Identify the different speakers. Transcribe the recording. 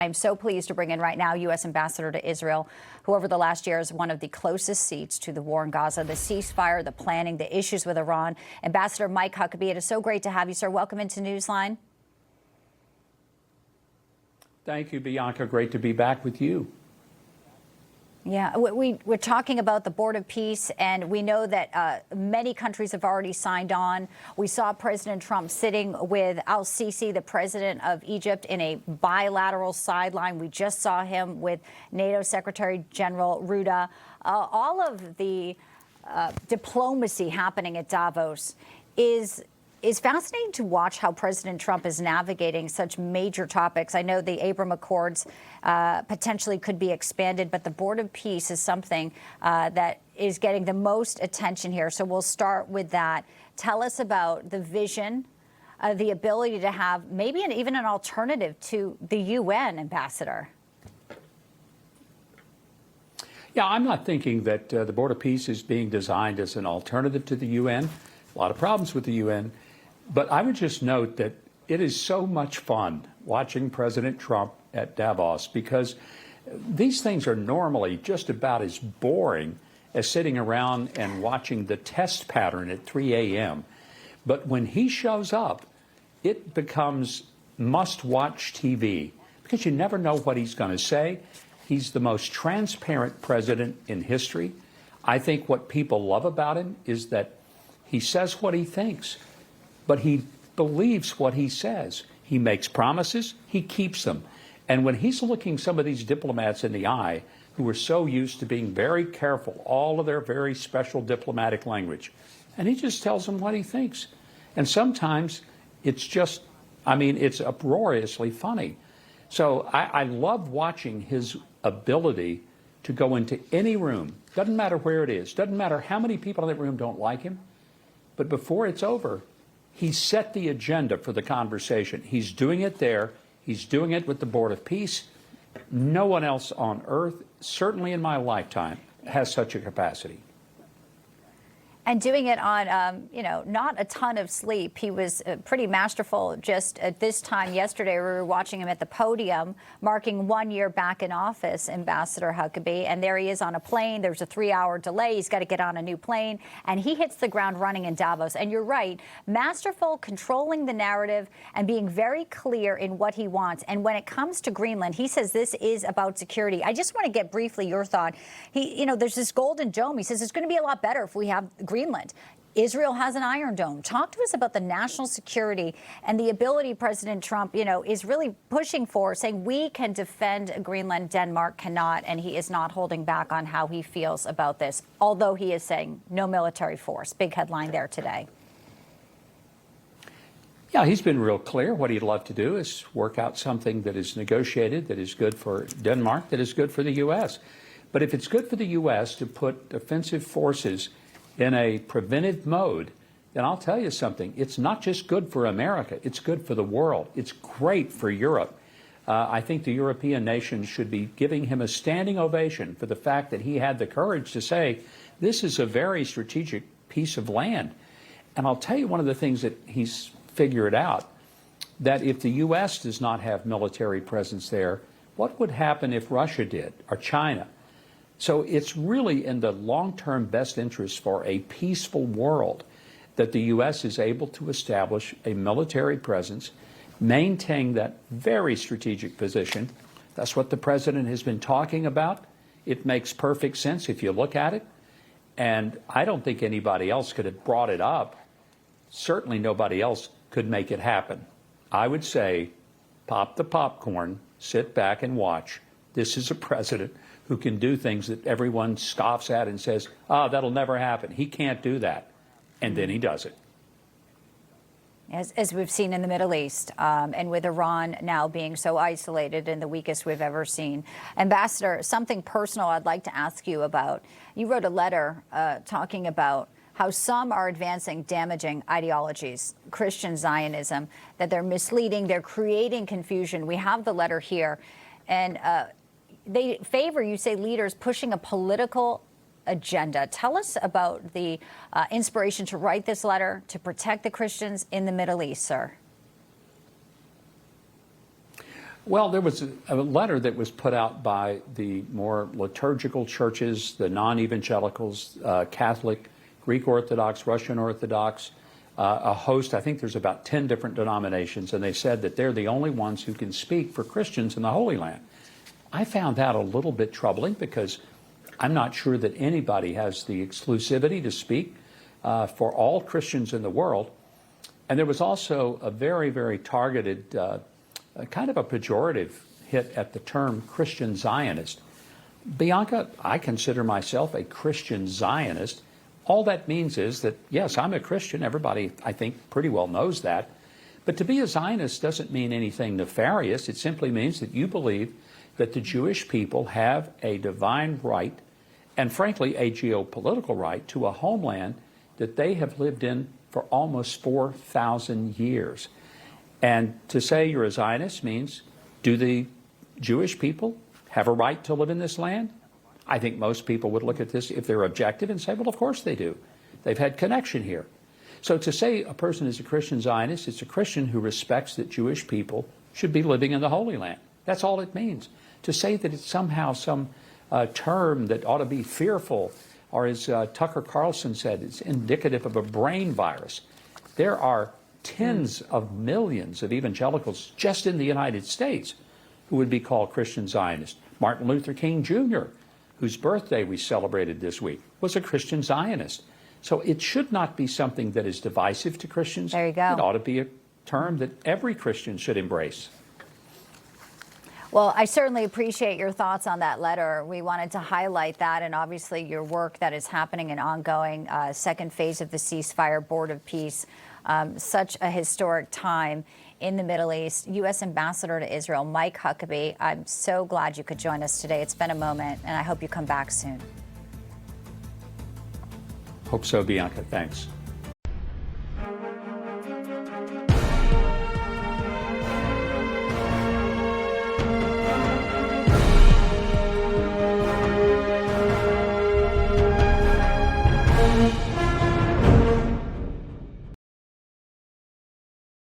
Speaker 1: I'm so pleased to bring in right now U.S. Ambassador to Israel, who over the last year is one of the closest seats to the war in Gaza, the ceasefire, the planning, the issues with Iran. Ambassador Mike Huckabee, it is so great to have you, sir. Welcome into Newsline.
Speaker 2: Thank you, Bianca. Great to be back with you.
Speaker 1: Yeah, we're talking about the Board of Peace, and we know that many countries have already signed on. We saw President Trump sitting with al-Sisi, the president of Egypt, in a bilateral sideline. We just saw him with NATO Secretary General Ruda. All of the diplomacy happening at Davos is fascinating to watch how President Trump is navigating such major topics. I know the Abraham Accords potentially could be expanded, but the Board of Peace is something that is getting the most attention here. So we'll start with that. Tell us about the vision, the ability to have maybe even an alternative to the UN, Ambassador.
Speaker 2: Yeah, I'm not thinking that the Board of Peace is being designed as an alternative to the UN. A lot of problems with the UN. But I would just note that it is so much fun watching President Trump at Davos, because these things are normally just about as boring as sitting around and watching the test pattern at 3 a.m. But when he shows up, it becomes must-watch TV, because you never know what he's going to say. He's the most transparent president in history. I think what people love about him is that he says what he thinks, but he believes what he says. He makes promises, he keeps them. And when he's looking some of these diplomats in the eye, who are so used to being very careful, all of their very special diplomatic language, and he just tells them what he thinks. And sometimes it's just, it's uproariously funny. So I love watching his ability to go into any room. Doesn't matter where it is. Doesn't matter how many people in that room don't like him. But before it's over, he set the agenda for the conversation. He's doing it there. He's doing it with the Board of Peace. No one else on earth, certainly in my lifetime, has such a capacity.
Speaker 1: And doing it on, not a ton of sleep. He was pretty masterful. Just at this time yesterday, we were watching him at the podium, marking 1 year back in office, Ambassador Huckabee. And there he is on a plane. There's a 3-hour delay. He's got to get on a new plane. And he hits the ground running in Davos. And you're right, masterful, controlling the narrative and being very clear in what he wants. And when it comes to Greenland, he says this is about security. I just want to get briefly your thought. There's this golden dome. He says it's going to be a lot better if we have Greenland. Israel has an Iron Dome. Talk to us about the national security and the ability President Trump, is really pushing for, saying we can defend Greenland, Denmark cannot, and he is not holding back on how he feels about this, although he is saying no military force. Big headline there today.
Speaker 2: Yeah, he's been real clear. What he'd love to do is work out something that is negotiated, that is good for Denmark, that is good for the U.S. But if it's good for the U.S. to put offensive forces in a preventive mode, then I'll tell you something. It's not just good for America. It's good for the world. It's great for Europe. I think the European nations should be giving him a standing ovation for the fact that he had the courage to say, this is a very strategic piece of land. And I'll tell you one of the things that he's figured out, that if the U.S. does not have military presence there, what would happen if Russia did, or China? So it's really in the long-term best interest for a peaceful world that the U.S. is able to establish a military presence, maintain that very strategic position. That's what the president has been talking about. It makes perfect sense if you look at it. And I don't think anybody else could have brought it up. Certainly nobody else could make it happen. I would say, pop the popcorn, sit back and watch. This is a president who can do things that everyone scoffs at and says, that'll never happen. He can't do that. And then he does it.
Speaker 1: As we've seen in the Middle East, and with Iran now being so isolated and the weakest we've ever seen. Ambassador, something personal I'd like to ask you about. You wrote a letter talking about how some are advancing damaging ideologies, Christian Zionism, that they're misleading, they're creating confusion. We have the letter here. And they favor, you say, leaders pushing a political agenda. Tell us about the inspiration to write this letter to protect the Christians in the Middle East, sir.
Speaker 2: Well, there was a letter that was put out by the more liturgical churches, the non-evangelicals, Catholic, Greek Orthodox, Russian Orthodox, a host. I think there's about 10 different denominations, and they said that they're the only ones who can speak for Christians in the Holy Land. I found that a little bit troubling because I'm not sure that anybody has the exclusivity to speak for all Christians in the world. And there was also a very, very targeted, kind of a pejorative hit at the term Christian Zionist. Bianca, I consider myself a Christian Zionist. All that means is that, yes, I'm a Christian. Everybody, I think, pretty well knows that. But to be a Zionist doesn't mean anything nefarious. It simply means that you believe that the Jewish people have a divine right, and frankly, a geopolitical right, to a homeland that they have lived in for almost 4,000 years. And to say you're a Zionist means, do the Jewish people have a right to live in this land? I think most people would look at this, if they're objective, and say, well, of course they do. They've had connection here. So to say a person is a Christian Zionist, it's a Christian who respects that Jewish people should be living in the Holy Land. That's all it means. To say that it's somehow some term that ought to be fearful, or as Tucker Carlson said, it's indicative of a brain virus. There are tens of millions of evangelicals just in the United States who would be called Christian Zionists. Martin Luther King Jr., whose birthday we celebrated this week, was a Christian Zionist. So it should not be something that is divisive to Christians.
Speaker 1: There you go.
Speaker 2: It ought to be a term that every Christian should embrace.
Speaker 1: Well, I certainly appreciate your thoughts on that letter. We wanted to highlight that, and obviously your work that is happening and ongoing, second phase of the ceasefire, Board of Peace, such a historic time in the Middle East. U.S. Ambassador to Israel, Mike Huckabee, I'm so glad you could join us today. It's been a moment, and I hope you come back soon.
Speaker 2: Hope so, Bianca. Thanks.